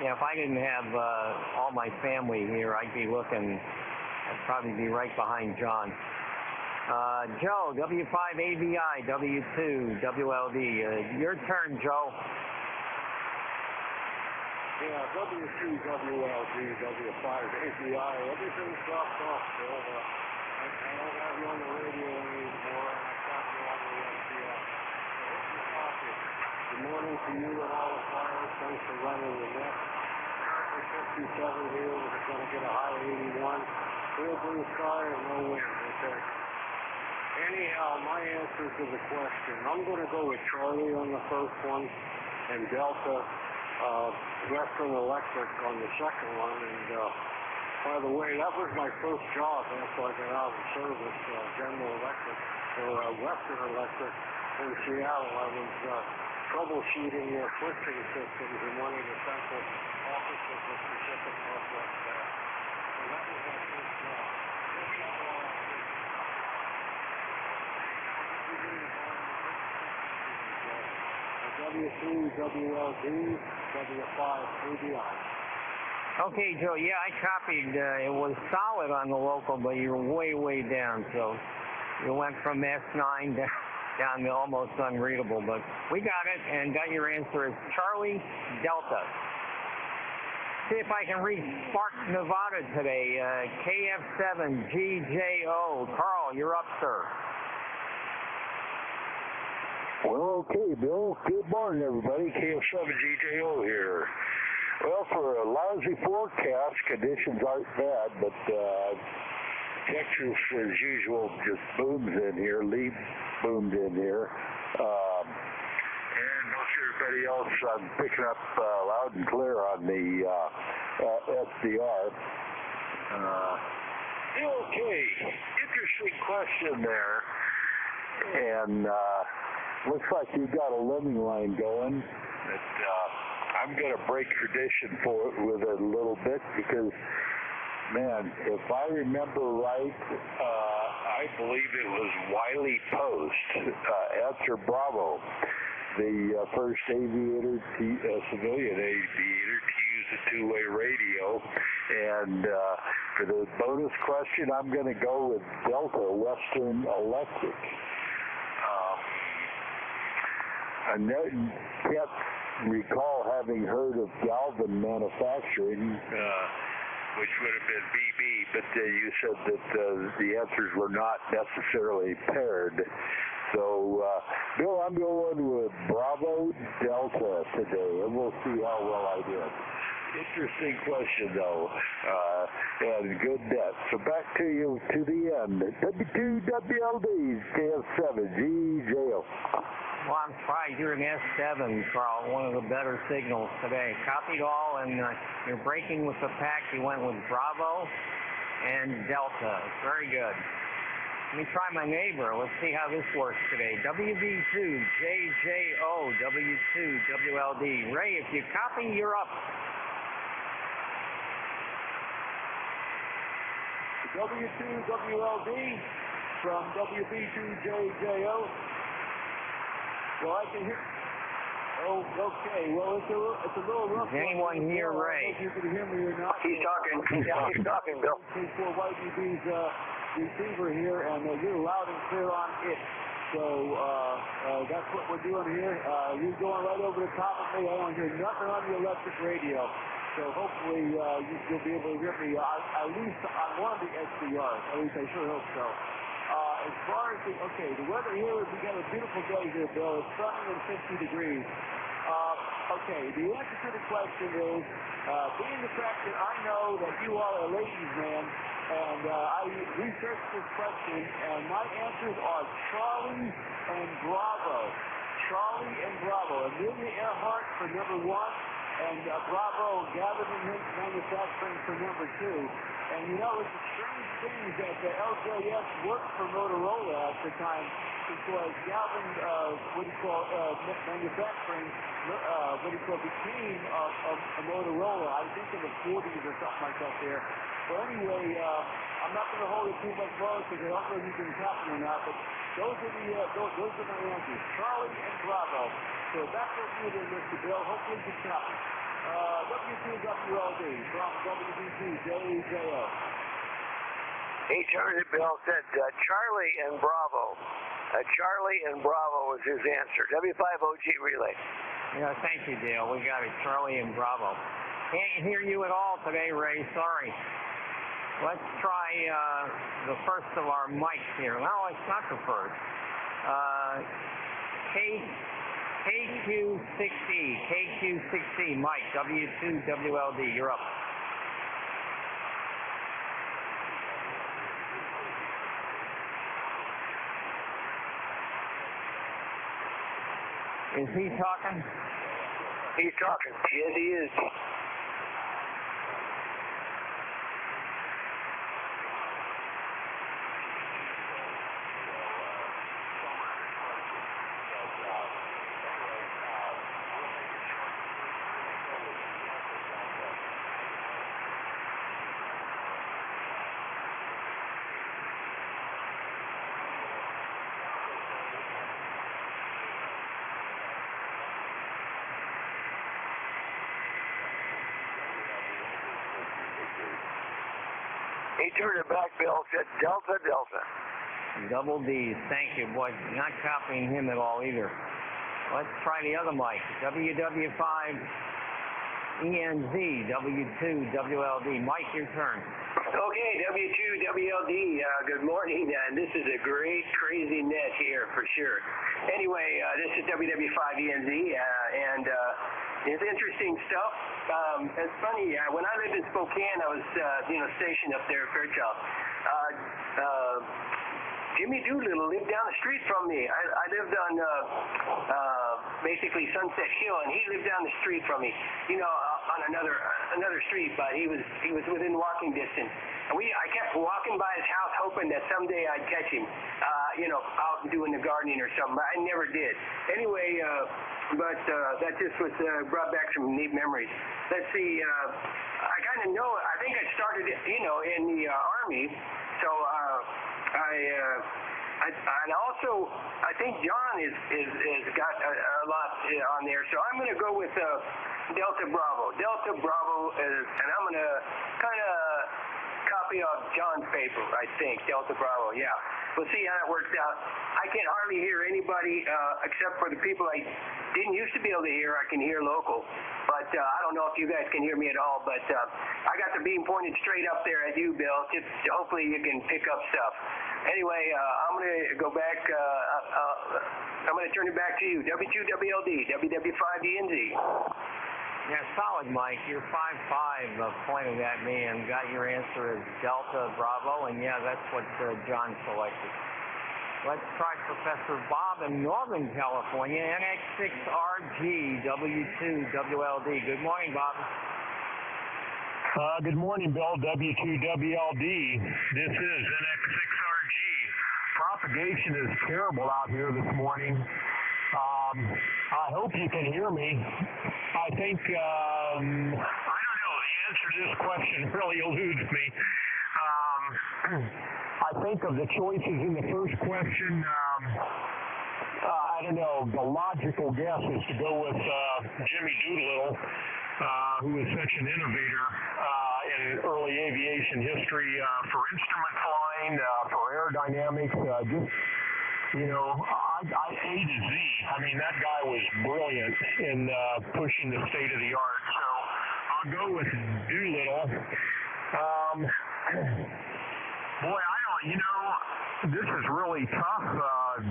Yeah, if I didn't have all my family here, I'd probably be right behind John. Joe, W5ABI, W2WLD. Your turn, Joe. Yeah, W2WLD, W5ABI. Everything's dropped off, Bill. I don't have you on the radio anymore, and I've got you on the NPS. So here's your copy. Good morning to you and all the flyers. Thanks for running the net. Currently 57 here. We're going to get a high 81. Clear blue sky and no wind. Okay. Anyhow, my answer to the question, I'm going to go with Charlie on the first one and Delta, Western Electric on the second one. And By the way, that was my first job after I got out of service, General Electric, or Western Electric in Seattle. I was troubleshooting their switching systems in one of the central offices of Pacific Northwest there. So that was my first job. W2WLD, W5 ABI. Okay, Joe, yeah, I copied. It was solid on the local, but you're way, way down. So you went from S9 down to almost unreadable. But we got it and got your answer as Charlie Delta. See if I can read Sparks, Nevada today. KF7GJO. Carl, you're up, sir. Well, okay, Bill. Good morning, everybody. KF7GJO here. Well, for a lousy forecast, conditions aren't bad, but Texas, as usual, just booms in here. Lee boomed in here. And most everybody else, I'm picking up loud and clear on the SDR. Okay, interesting question there. And looks like you've got a living line going. I'm going to break tradition with it a little bit because, man, if I remember right, I believe it was Wiley Post, answer Bravo, the first civilian aviator to use a two-way radio. And for the bonus question, I'm going to go with Delta Western Electric. I can't recall having heard of Galvin Manufacturing, which would have been BB, but you said that the answers were not necessarily paired. So, Bill, I'm going with Bravo Delta today, and we'll see how well I did. Interesting question, though, and good bet. So back to you to the end. W2WLD KF7GJO. Well, I'm surprised you're an S7, Carl, one of the better signals today. Copied all, and you're breaking with the pack. You went with Bravo and Delta. Very good. Let me try my neighbor. Let's see how this works today. WB2JJO, W2WLD. Ray, if you copy, you're up. W2WLD from WB2JJO. Well, I can hear. Oh, okay. Well, it's a little rough. Is anyone here, Ray? If you can hear me or not. He's talking. He's talking, Bill. For YDB's receiver here, and you're loud and clear on it. So that's what we're doing here. You're going right over the top of me. I don't hear nothing on the electric radio. So hopefully you'll be able to hear me at least on one of the SDRs. At least I sure hope so. As far as the weather here, we got a beautiful day here, Bill. It's sunny and 50 degrees. The answer to the question is, being the fact that I know that you are a ladies' man, and I researched this question, and my answers are Charlie and Bravo. Charlie and Bravo. Amelia Earhart for number 1, and Bravo Gathering Manufacturing for number 2. And you know, it's a strange thing that the LJS worked for Motorola at the time because Galvin, manufacturing, became a Motorola, I think in the 40s or something like that there. But anyway, I'm not going to hold it too much longer because I don't know if you can copy or not, but those are my answers, Charlie and Bravo. So that's what you did, Mr. Bill. Hopefully you can copy. W2WLD from WB2JJO. He turned it, Bill, said Charlie and Bravo. Charlie and Bravo was his answer. W5OG relay. Yeah, thank you, Dale. We got it, Charlie and Bravo. Can't hear you at all today, Ray. Sorry. Let's try the first of our mics here. No, it's not the first. KQ60, Mike, W2WLD, you're up. Is he talking? He's talking. Yes, he is. turned it back, Bill. Said Delta, Delta. Double D's. Thank you, boy. Not copying him at all either. Let's try the other mic. WW5ENZ, W2WLD. Mike, your turn. Okay, W2WLD, good morning. This is a great, crazy net here for sure. Anyway, this is WW5ENZ, and it's interesting stuff. It's funny, when I lived in Spokane, I was, stationed up there at Fairchild. Jimmy Doolittle lived down the street from me. I lived on basically Sunset Hill, and he lived down the street from me. On another street, but he was within walking distance. And I kept walking by his house, hoping that someday I'd catch him, out doing the gardening or something. But I never did. Anyway, but that just was brought back some neat memories. Let's see. I kind of know. I think I started, in the Army, so. And also, I think John is got a lot on there. So I'm going to go with Delta Bravo. Delta Bravo, and I'm going to kind of copy off John's paper, I think. Delta Bravo, yeah. We'll see how it works out. I can hardly hear anybody except for the people I didn't used to be able to hear. I can hear local. But I don't know if you guys can hear me at all. But I got the beam pointed straight up there at you, Bill. Just hopefully you can pick up stuff. Anyway, I'm going to go back. I'm going to turn it back to you. W2WLD, WW5ENZ. Yeah, solid, Mike. You're 5'5", pointed at me and got your answer as Delta Bravo, and yeah, that's what John selected. Let's try Professor Bob in Northern California, NX6RG, W2WLD. Good morning, Bob. Good morning, Bill. W2WLD. This is NX6RG. Propagation is terrible out here this morning. I hope you can hear me. I think, I don't know, the answer to this question really eludes me. I think of the choices in the first question, I don't know, the logical guess is to go with Jimmy Doolittle, who is such an innovator in early aviation history for instrument flying, for aerodynamics, A to Z. I mean, that guy was brilliant in pushing the state of the art. So I'll go with Doolittle. Boy, this is really tough.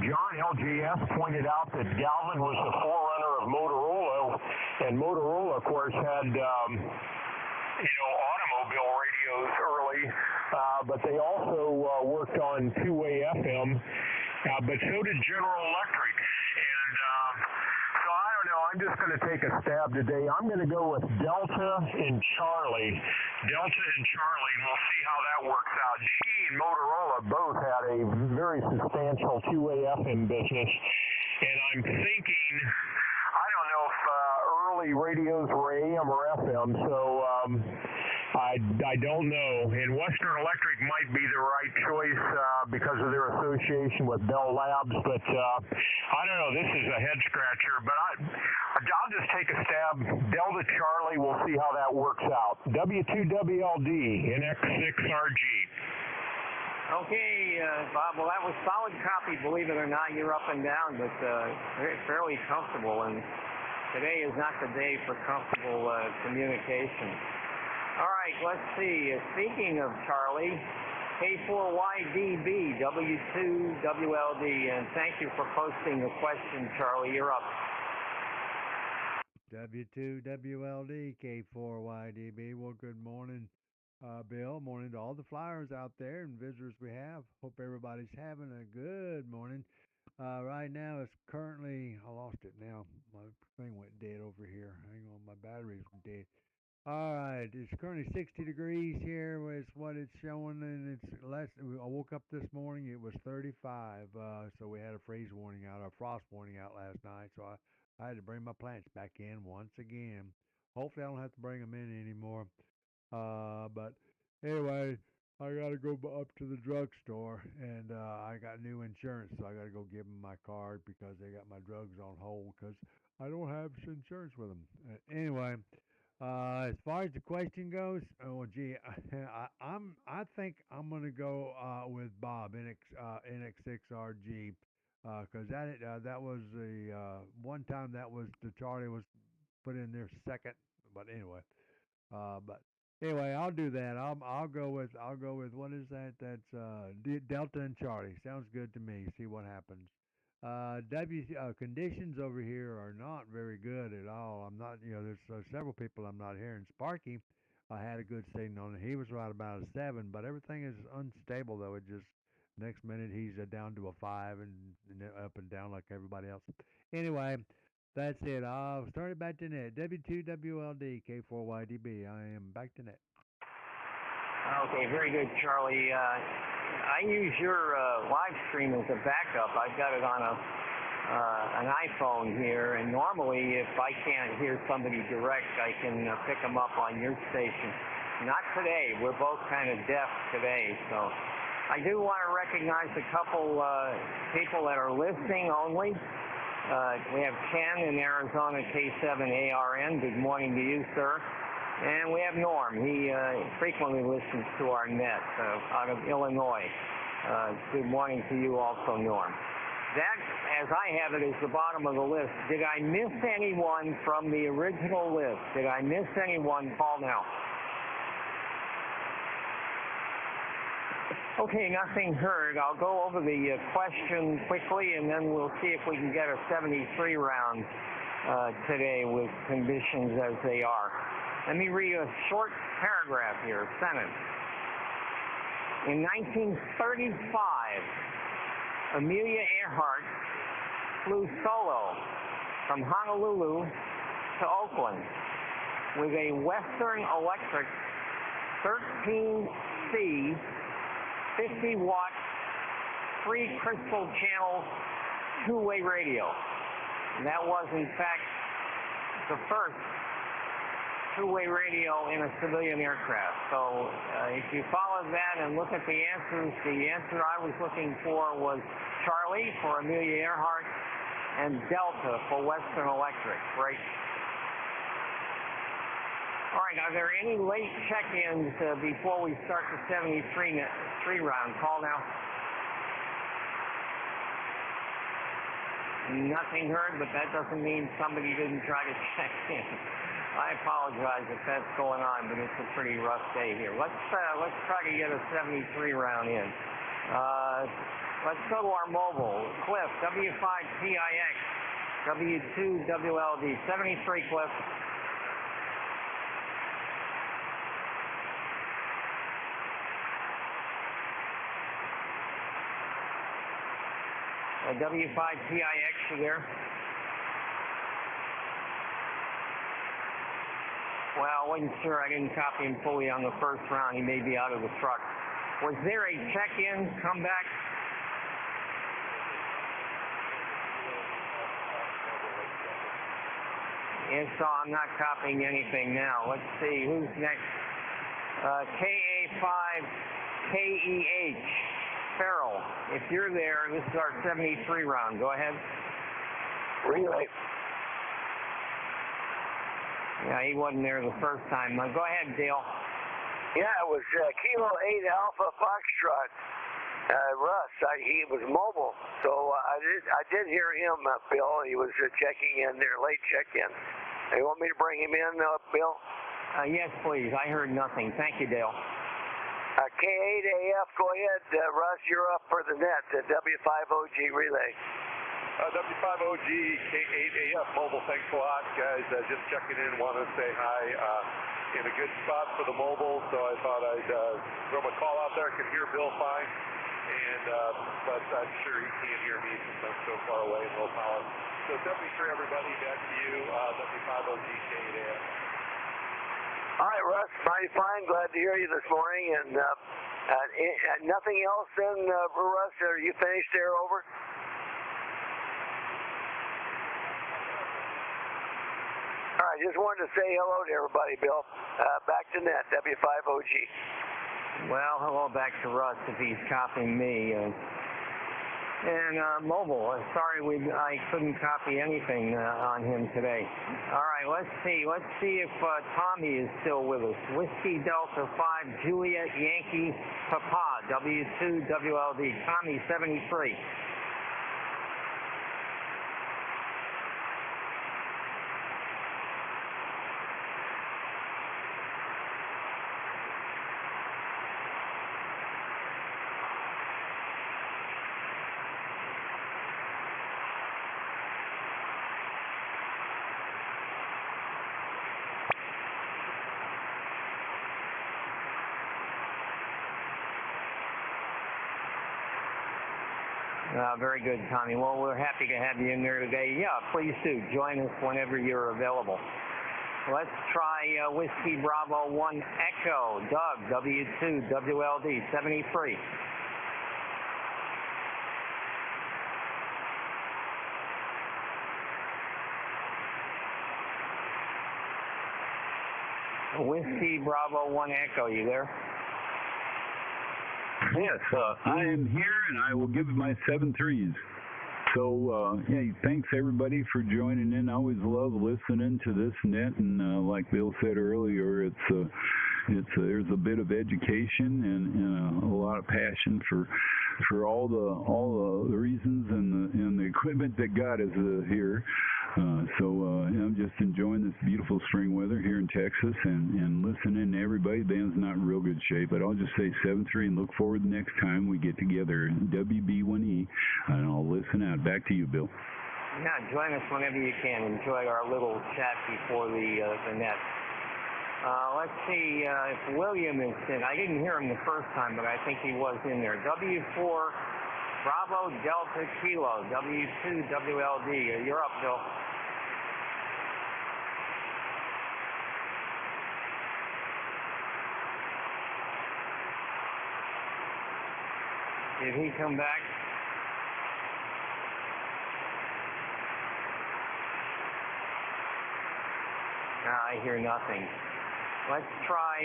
John LJS pointed out that Galvin was the forerunner of Motorola, and Motorola, of course, had automobile radios early, but they also worked on two-way FM. But so did General Electric. And so I don't know. I'm just going to take a stab today. I'm going to go with Delta and Charlie. Delta and Charlie, and we'll see how that works out. GE and Motorola both had a very substantial two-way FM business. And I'm thinking, I don't know if early radios were AM or FM, so I don't know. And Western Electric might be the right choice because of their association with Bell Labs, but I don't know. This is a head scratcher, but I'll just take a stab. Delta Charlie, we'll see how that works out. W2WLD, NX6RG. Okay, Bob, well, that was solid copy. Believe it or not, you're up and down, but fairly comfortable, and today is not the day for comfortable communication. All right, let's see. Speaking of Charlie, K4YDB, W2WLD, and thank you for posting the question, Charlie. You're up. W2WLD, K4YDB. Well, good morning, Bill. Morning to all the flyers out there and visitors we have. Hope everybody's having a good morning. Right now, it's currently, I lost it now. My thing went dead over here. Hang on, my battery's dead. All right, it's currently 60 degrees here is what it's showing, and it's less. I woke up this morning, it was 35, so we had a freeze warning out, a frost warning out last night, so I had to bring my plants back in once again. Hopefully I don't have to bring them in anymore, but anyway, I got to go up to the drugstore, and I got new insurance, so I got to go give them my card because they got my drugs on hold because I don't have insurance with them. Anyway, As far as the question goes, oh gee, I think I'm gonna go with Bob NX6RG, because that was the one time that was the Charlie was put in there second, but anyway, but anyway, I'll do that. I'll go with what is that? That's Delta and Charlie. Sounds good to me. See what happens. Conditions over here are not very good at all. I'm not, there's several people I'm not hearing. Sparky, I had a good signal, and he was right about a 7, but everything is unstable, though. It just, next minute, he's down to a 5 and up and down like everybody else. Anyway, that's it. I'll start it back to net. W2WLD K4YDB. I am back to net. Okay, very good, Charlie. I use your live stream as a backup. I've got it on an iPhone here, and normally if I can't hear somebody direct, I can pick them up on your station. Not today. We're both kind of deaf today, so I do want to recognize a couple people that are listening only. We have Ken in Arizona, K7ARN. Good morning to you, sir. And we have Norm. He frequently listens to our net out of Illinois. Good morning to you also, Norm. That, as I have it, is the bottom of the list. Did I miss anyone from the original list? Did I miss anyone? Call now. Okay, nothing heard. I'll go over the question quickly, and then we'll see if we can get a 73 round today with conditions as they are. Let me read a short paragraph here, sentence. In 1935, Amelia Earhart flew solo from Honolulu to Oakland with a Western Electric 13C 50-watt, 3 crystal channel, 2-way radio. And that was, in fact, the first 2-way radio in a civilian aircraft. So if you follow that and look at the answers, the answer I was looking for was Charlie for Amelia Earhart and Delta for Western Electric. Right. All right, are there any late check-ins before we start the 73 round? Call now. Nothing heard, but that doesn't mean somebody didn't try to check in. I apologize if that's going on, but it's a pretty rough day here. Let's try to get a 73 round in. Let's go to our mobile. Cliff, W5TIX, W2WLD, 73, Cliff. W5TIX, you there? Well, I wasn't sure. I didn't copy him fully on the first round. He may be out of the truck. Was there a check-in, comeback? And so I'm not copying anything now. Let's see. Who's next? KA5KEH. Farrell, if you're there, this is our 73 round. Go ahead. Relay. Yeah, he wasn't there the first time. Go ahead, Dale. Yeah, it was Kilo 8 Alpha Foxtrot. Russ, he was mobile, so I did hear him, Bill. He was checking in there, late check-in. You want me to bring him in, Bill? Yes, please. I heard nothing. Thank you, Dale. K8AF, go ahead, Russ. You're up for the net, the W5OG relay. W5OG, K8AF mobile. Thanks a lot, guys. Just checking in. Want to say hi. In a good spot for the mobile, so I thought I'd throw my call out there. I can hear Bill fine, but I'm sure he can't hear me since I'm so far away in low power. So 73, everybody. Back to you, W5OG, K8AF. All right, Russ, mighty fine. Glad to hear you this morning. And nothing else then, Russ? Are you finished there, over? All right, just wanted to say hello to everybody, Bill. Back to net, W5OG. Well, hello back to Russ if he's copying me. And mobile. Sorry, I couldn't copy anything on him today. All right, let's see. Let's see if Tommy is still with us. Whiskey Delta 5 Juliet Yankee Papa W2WLD. Tommy 73. Very good, Tommy. Well, we're happy to have you in there today. Yeah, please do. Join us whenever you're available. Let's try Whiskey Bravo 1 Echo. Doug, W2WLD 73. Whiskey Bravo 1 Echo, you there? Yes, I am here, and I will give my 7 threes. So, hey, thanks everybody for joining in. I always love listening to this net, and like Bill said earlier, there's a bit of education and a lot of passion for all the reasons and the equipment that got us here. So I'm just enjoying this beautiful spring weather here in Texas and listening to everybody. Dan's not in real good shape, but I'll just say 7-3 and look forward the next time we get together. WB1E, and I'll listen out. Back to you, Bill. Yeah, join us whenever you can. Enjoy our little chat before the net. Let's see if William is in. I didn't hear him the first time, but I think he was in there. W4 Bravo Delta Kilo, W2WLD. You're up, Bill. Did he come back? No, I hear nothing. Let's try,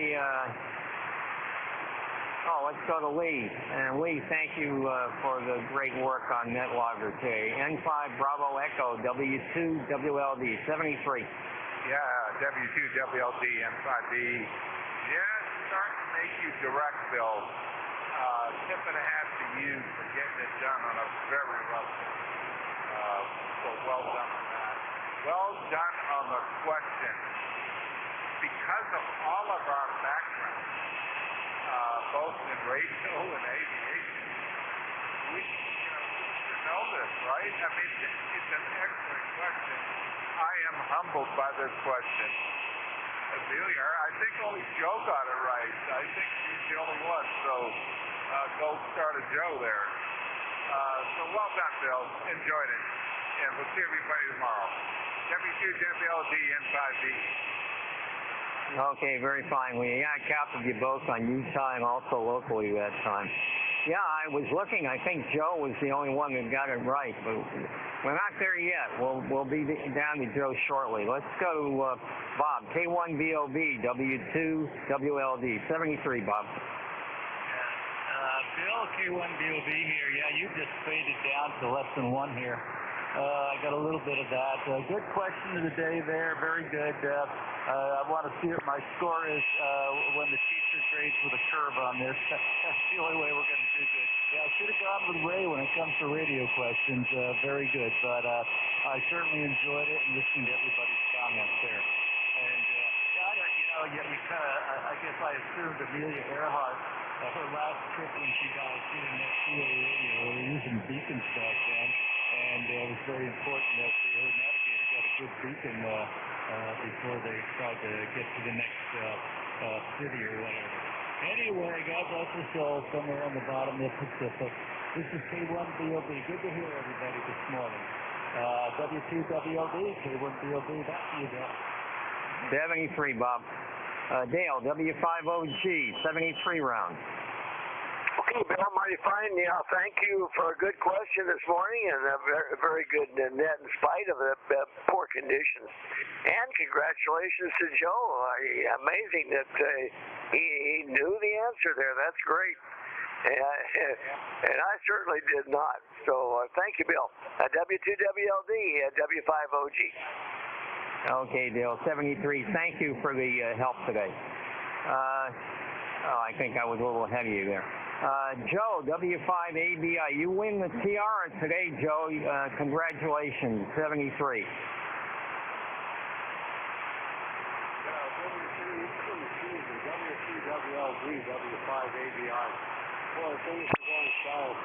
let's go to Lee. And Lee, thank you for the great work on NetLogger today. N5 Bravo Echo, W2WLD 73. Yeah, W2WLD N5B. Yeah, it's starting to make you direct, Bill. Tip and a half to you for getting it done on a very rough day. So well done on that. Well done on the question. Because of all of our background, both in radio and aviation, we should know this, right? I mean, it's an excellent question. I am humbled by this question. Amelia, I think only Joe got it right. I think he's the only one. So gold star to Joe there. So well done, Bill. Enjoyed it. And we'll see everybody tomorrow. W2WLD N5B. Okay, very fine. We counted you both on Utah and also locally that time. Yeah, I was looking. I think Joe was the only one that got it right, but we're not there yet. We'll be down to Joe shortly. Let's go to Bob, K1BOB, W2WLD, 73, Bob. Bill, K1BOB here. Yeah, you just faded down to less than 1 here. I got a little bit of that. Good question of the day there. Very good. I want to see what my score is when the teacher grades with a curve on this. That's the only way we're going to do good. Yeah, I should have gone with Ray when it comes to radio questions. Very good. But I certainly enjoyed it and listening to everybody's comments there. And, I guess I assumed Amelia Earhart, her last trip when she died, she didn't have CA radio. We were using beacons back then. And it was very important that her navigator got a good beacon before they tried to get to the next city or whatever. Anyway, God bless her soul, somewhere on the bottom of the Pacific. This is K1BOB. Good to hear everybody this morning. W2WLD, K1BOB, back to you, Bill. 73, Bob. Dale, W5OG, 73 round. Okay, Bill, mighty fine. Yeah, thank you for a good question this morning and a very, very good net in spite of the poor conditions. And congratulations to Joe. Amazing that he knew the answer there. That's great. And I certainly did not. So thank you, Bill. W2WLD, W5OG. Okay, Bill. 73. Thank you for the help today. I think I was a little ahead of you there. Joe, W5ABI. You win the tiara today, Joe. Congratulations. 73. W2WLD, W5ABI. Boy, things are going south.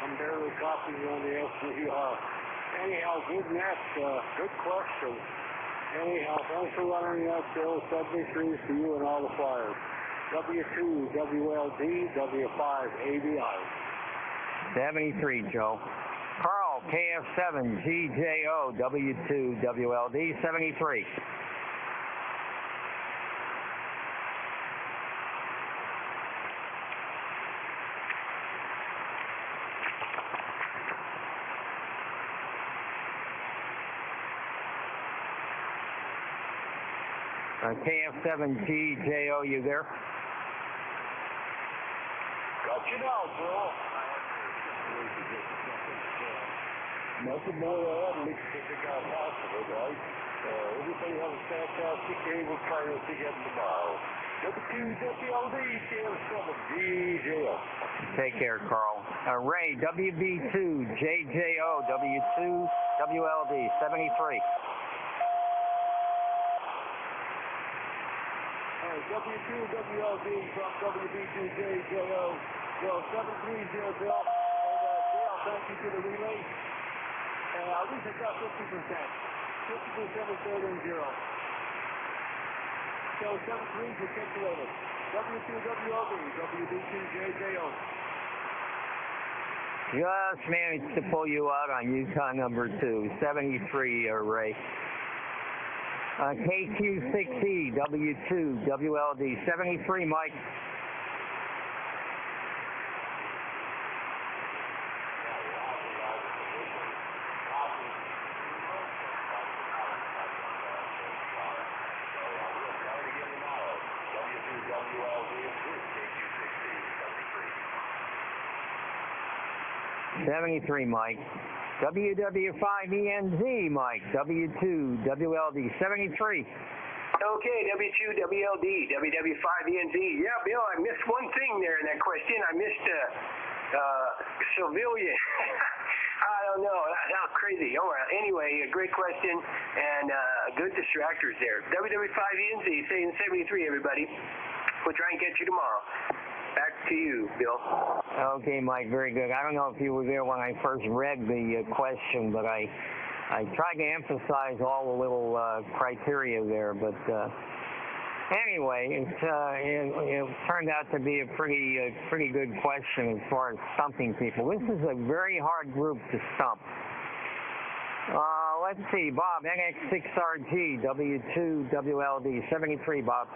I'm barely copying on the SCR. Anyhow, good net, good question. Anyhow, thanks for running that, Bill. 73 for you and all the flyers. W2WLD, W5ABI. 73, Joe. Carl, KF7GJO, W2WLD, 73. KF7GJO, you there? Got you now, Bill. Nothing more to add, at least if it got possible, right? Everything have a fantastic day. We'll try this again tomorrow. W2WLD, KF7GJO. Take care, Carl. Ray, WB2JJO, W2WLD, 73. W2WLD from WB2JJO. Bill, 730, Bill. And Dale, thank you for the relay. And at least it got 50%. 50% is better than 0. So 73 is articulated. W2WLD, WB2JJO. Just managed to pull you out on Utah number 2, 73, Ray. KQ6E, W2WLD, 73, Mike. W2WLD, Mike. WW5ENZ, Mike. W2WLD, 73. Okay, W2WLD, WW5ENZ. Yeah, Bill, I missed one thing there in that question. I missed civilian. I don't know. How crazy. Oh, well, anyway, a great question and good distractors there. WW5ENZ, saying 73, everybody. We'll try and catch you tomorrow. Back to you, Bill. Okay, Mike, very good. I don't know if you were there when I first read the question, but I tried to emphasize all the little criteria there. But anyway, it turned out to be a pretty good question as far as stumping people. This is a very hard group to stump. Let's see, Bob, NX6RG, W2WLD, 73, Bob.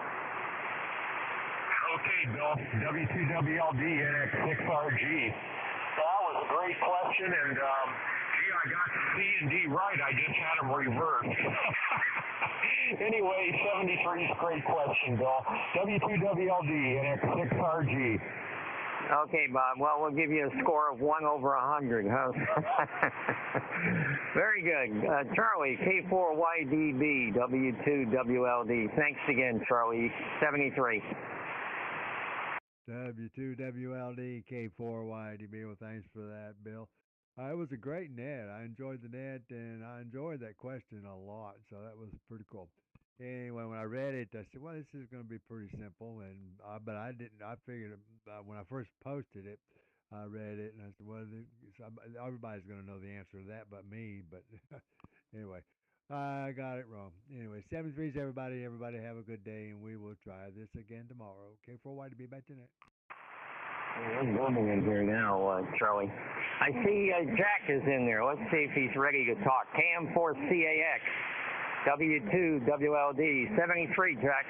Okay, Bill, W2WLD NX6RG. That was a great question, and gee, I got C and D right. I just had them reversed. Anyway, 73 is a great question, Bill. W2WLD NX6RG. Okay, Bob. Well, we'll give you a score of 1 over 100, huh? Very good. Charlie, K4YDB, W2WLD. Thanks again, Charlie. 73. W2WLD, K4YDB. Well, thanks for that, Bill. It was a great net. I enjoyed the net, and I enjoyed that question a lot, so that was pretty cool. Anyway, when I read it, I said, well, this is going to be pretty simple, and but I didn't. I figured when I first posted it, I read it, and I said, well, everybody's going to know the answer to that but me, but anyway. I got it wrong. Anyway, 73's everybody. Everybody have a good day, and we will try this again tomorrow. K4Y to be back tonight. We're moving in here now, Charlie. I see Jack is in there. Let's see if he's ready to talk. KM4CAX, W2WLD, 73, Jack.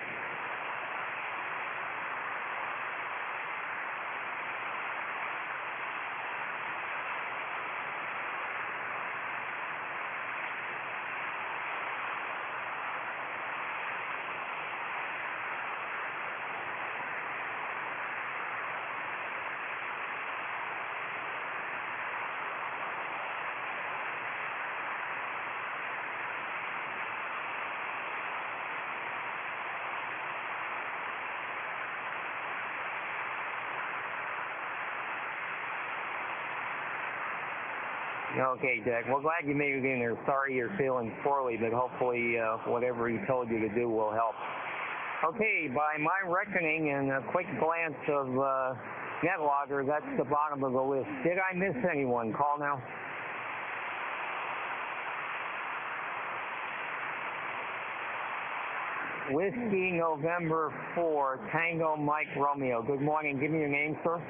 Okay, Jack. Well, glad you made it in there. Sorry you're feeling poorly, but hopefully whatever he told you to do will help. Okay, by my reckoning and a quick glance of NetLogger, that's the bottom of the list. Did I miss anyone? Call now. Whiskey November 4, Tango Mike Romeo. Good morning. Give me your name, sir.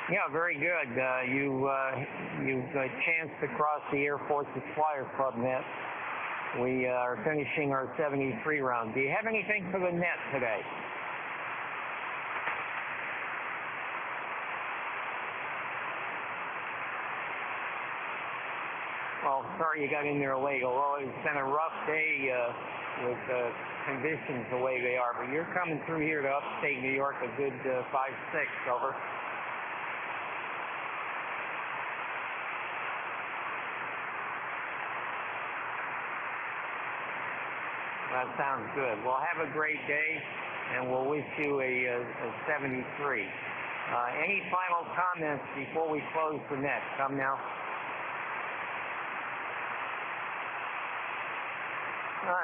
Yeah, very good. You've chanced across the Air Force's Flyers Club net. We are finishing our 73 round. Do you have anything for the net today? Well, sorry you got in there late, although it's been a rough day with conditions the way they are. But you're coming through here to upstate New York a good 5-6, over. That sounds good. Well, have a great day, and we'll wish you a 73. Any final comments before we close the net? Come now.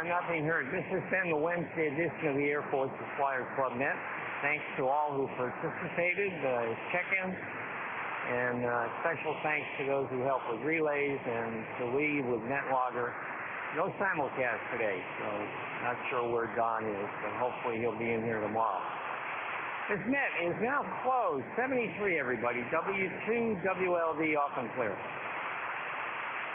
Nothing heard. This has been the Wednesday edition of the Air Force's Flyers Club Net. Thanks to all who participated, check-ins, and special thanks to those who helped with relays and to Lee with NetLogger. No simulcast today, so not sure where Don is, but hopefully he'll be in here tomorrow. This net is now closed. 73, everybody. W2WLD off and clear.